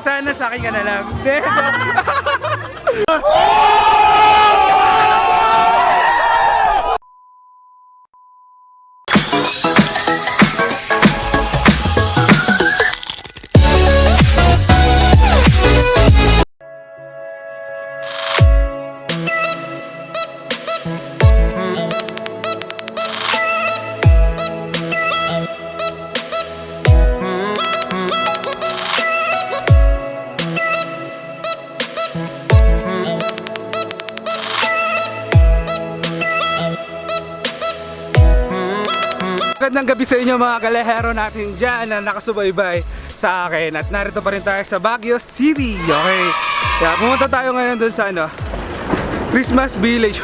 sana sa akin ka na lang. Hindi. Magandang gabi sa inyo mga kalehero natin dyan na nakasubaybay sa akin. At narito pa rin tayo sa Baguio City. Okay, kaya pumunta tayo ngayon dun sa Christmas Village.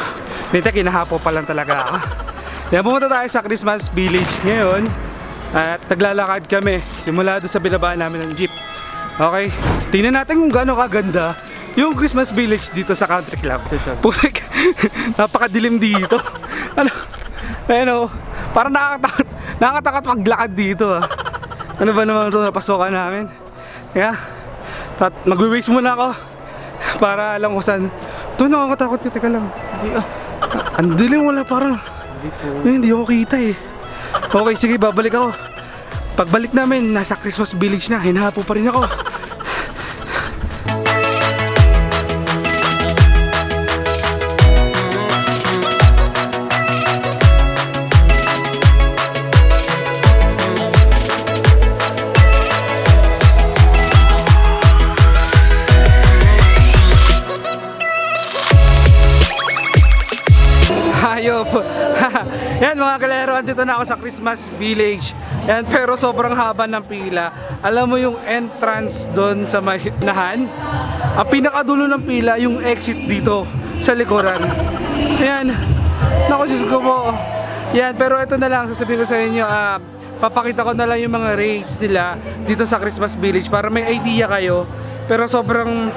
Nita, kinahapo pa lang talaga ako. Kaya pumunta tayo sa Christmas Village ngayon. At naglalakad kami simula doon sa binabaan namin ng jeep. Okay, tingnan natin kung gaano kaganda yung Christmas Village dito sa Country Club. Pulik, napakadilim dito. Parang nakakatakot maglakad dito. Ano ba naman ito napasokan namin? Kaya mag-waste muna ako para alam ko saan. Ito, nakakatakot ka, teka lang. Ang dilim, wala parang hindi ako kita eh. Okay, sige, babalik ako. Pagbalik namin, nasa Christmas Village na. Hinahapo pa rin ako. Yan mga kalero, andito na ako sa Christmas Village. Yan, pero sobrang haba ng pila. Alam mo yung entrance doon sa may nahan? Ang pinakadulo ng pila, yung exit dito sa likuran. Yan, naku Diyos ko po. Yan, pero ito na lang, sasabihin ko sa inyo, papakita ko na lang yung mga rates nila dito sa Christmas Village para may idea kayo. Pero sobrang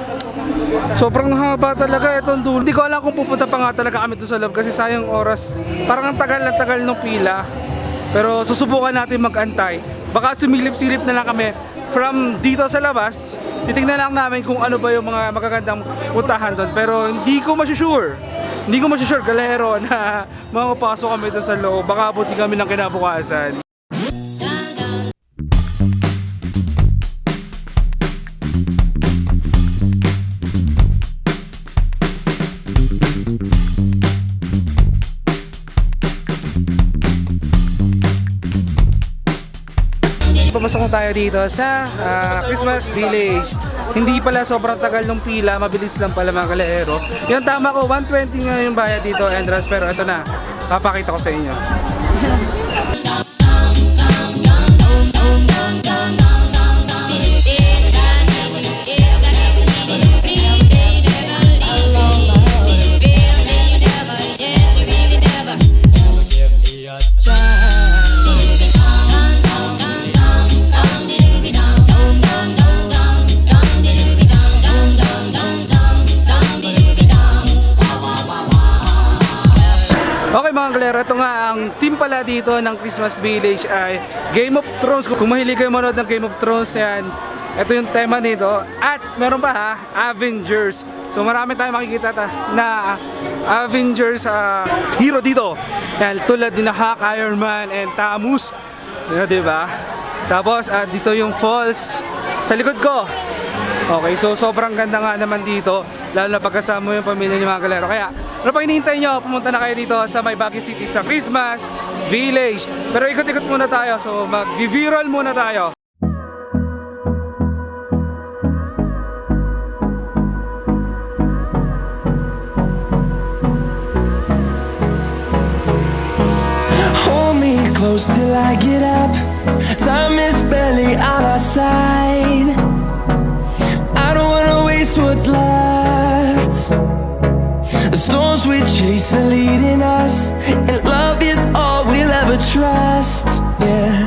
haba talaga itong dulo. Hindi ko alam kung pupunta pa nga talaga kami doon sa loob kasi sayang oras. Parang ang tagal ng pila. Pero susubukan natin mag-antay. Baka sumilip-silip na lang kami from dito sa labas. Titingnan lang namin kung ano ba yung mga magagandang puntahan doon. Pero hindi ko masusure galero na makapasok kami doon sa loob. Baka abuti kami ng kinabukasan. Pumasok na tayo dito sa Christmas Village. Hindi pala sobrang tagal ng pila, mabilis lang pala mga kalehero. Yung tama ko, 120 nga yung bayad dito, entrance, pero ito na, papakita ko sa inyo. Okay mga kalero, ito nga ang team pala dito ng Christmas Village ay Game of Thrones. Kung mahilig kayo manood ng Game of Thrones, yan, ito yung tema dito. At meron pa Avengers. So marami tayong makikita na Avengers hero dito. Yan, tulad din na Hulk, Iron Man, and Thanos. Yan, diba? Tapos dito yung falls sa likod ko. Okay, so sobrang ganda nga naman dito, lalo na pagkasama yung pamilya niyo mga kalero. Kaya ano pa hinihintay nyo? Pumunta na kayo dito sa may Baguio City sa Christmas Village. Pero ikot-ikot muna tayo, so mag-viral muna tayo. Hold me close till I get up. Time is barely on our side. I don't wanna waste what's left. The storms we chase are leading us, and love is all we'll ever trust. Yeah,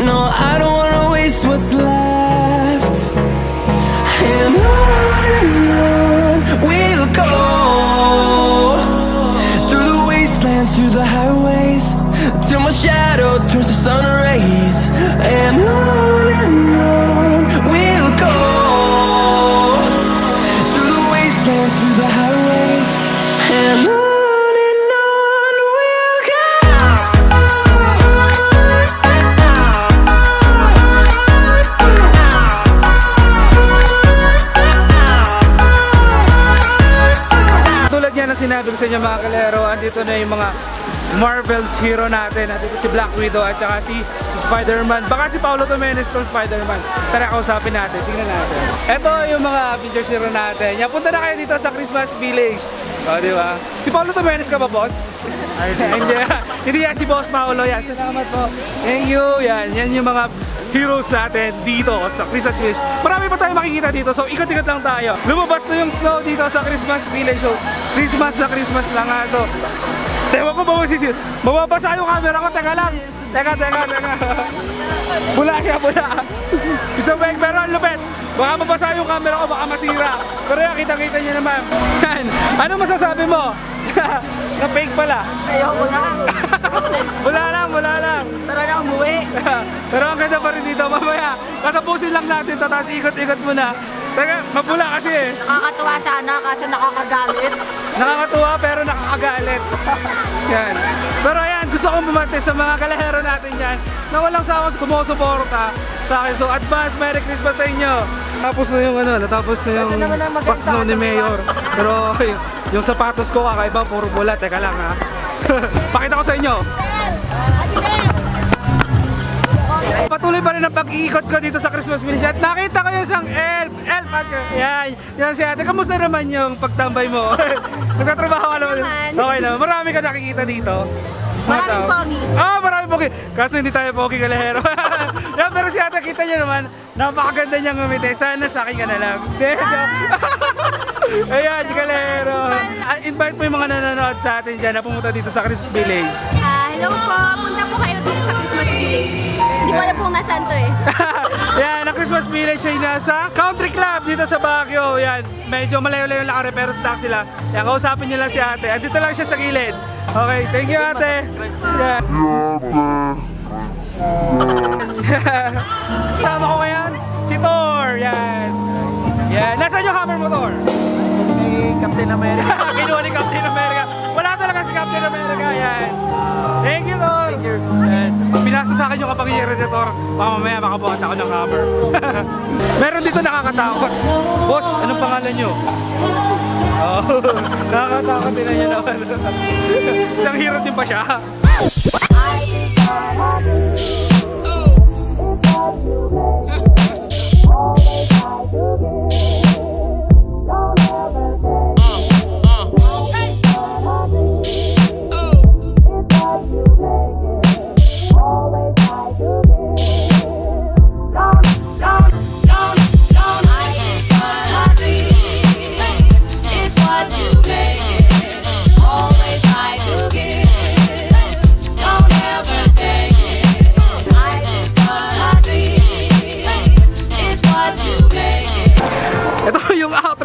no, I don't wanna waste what's left. And on we'll go, through the wastelands, through the highways, till my shadow turns to sun rays. And on we'll go. sinabi ko sa inyo mga kalero, andito na yung mga Marvel's hero natin. Andito si Black Widow at saka si Spider-Man. Baka si Paolo Tomenes tong Spider-Man. Tara, kausapin natin. Tingnan natin. Ito yung mga Avengers hero natin. Yan, punta na kayo dito sa Christmas Village. O, di ba? Si Paolo Tomenes ka ba, boss? Ay, hindi. Hindi yan si Boss Paolo. Yan, salamat po. Thank you. Yan yung mga heroes natin dito sa Christmas Village. Marami pa tayong makikita dito, so ikot-ikot lang tayo. Lumabas na yung snow dito sa Christmas Village. So, Christmas na Christmas lang ha. So, ewan ko ba masisil? Mababasa yung camera ko. Teka lang. Teka. Bula siya, bula. It's a fake, pero ang lupit. Baka mabasa yung camera ko, baka masira. Pero yan, kita-kita nyo naman. Yan. Ano masasabi mo? Na fake pala. Ayoko na. Wala lang. Tara na umuwi. Pero ang ganda pa rin dito. Mamaya, tatapusin lang natin ito, tapos ikot-ikot muna. Teka, mabula kasi eh. Nakakatuwa sana kasi nakakagalit. Nakakatuwa pero nakakagalit. Yan. Pero ayan, gusto kong bumati sa mga kalahero natin yan na walang sawang sumusuporta sa akin. So advance Merry Christmas sa inyo. Tapos na yung natapos na yung Ito naman ang maganda. pasno ni Mayor. Pero yung sapatos ko kakaiba, puro bula. Teka lang ha. Pakita ko sa inyo. Patuloy pa rin ang pag-iikot ko dito sa Christmas Village at nakita ko yung isang elf. Yan si ate. Kamusta naman yung pagtambay mo? Nagtatrabaho ka naman. Okay naman. Marami ka nakikita dito. Maraming pogis. Maraming pogi. Kaso hindi tayo pogi kalahero. Yan, pero si ate, kita nyo naman, napakaganda niyang ngumiti. Sana sa akin ka na lang. Ayan, si kalahero. Invite mo yung mga nanonood sa atin dyan na pumunta dito sa Christmas Village. Hello po, punta po kayo dito sa Christmas Village. Hindi ko alam kung nasaan to eh. Yan, ang Christmas Village ay nasa Country Club dito sa Baguio. Yan, medyo malayo-layo lang kami pero stock sila. Yan, kausapin niyo lang si ate. Andito lang siya sa gilid. Okay, thank you ate. Yan. Kasama ko ngayon, si Thor. Yan. Yan, nasaan yung hammer mo, Thor? Ni Captain America. Kinuha ni Captain America. Wala talaga si Captain America. Yan. Thank you, Thor. Thank you. Yan. Pinasa sa akin yung kapangyarihan ni Thor. Baka mamaya makabuhat ako ng hammer. Meron dito nakakatakot. Boss, anong pangalan nyo? Oh, nakakatakot din na niya naman. Isang hero din pa siya.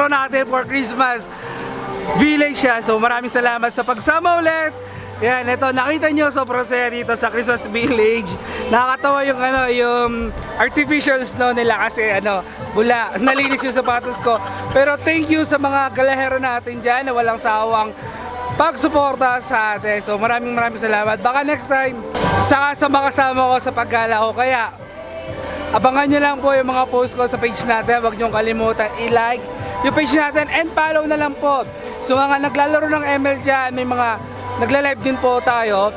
Natin for Christmas Village yan. So maraming salamat sa pagsama ulit. Yan, ito nakita nyo sobrang saya dito sa Christmas Village. Nakakatawa yung yung artificial snow nila kasi bula, nalinis yung sapatos ko. Pero thank you sa mga galahero natin dyan na walang sawang pagsuporta sa atin. So maraming salamat. Baka next time sa makasama ko sa paggala ko. Kaya abangan nyo lang po yung mga post ko sa page natin. Huwag nyo kalimutan i-like yung page natin and follow na lang po. So mga naglalaro ng ML dyan, may mga nagla-live din po tayo.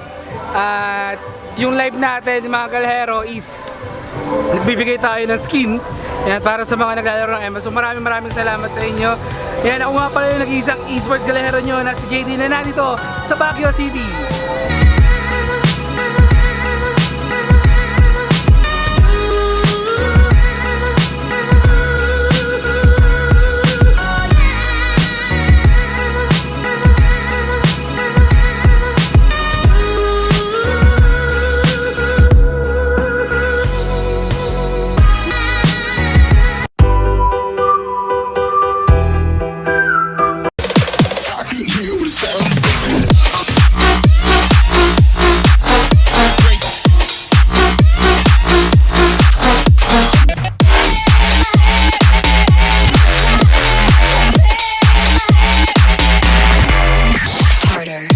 At yung live natin, mga galahero is nagbibigay tayo ng skin. Yan, para sa mga naglalaro ng ML. So maraming salamat sa inyo. Yan, ako nga pala yung nag-iisang esports galahero nyo na si JD na nandito sa Baguio City. Harder.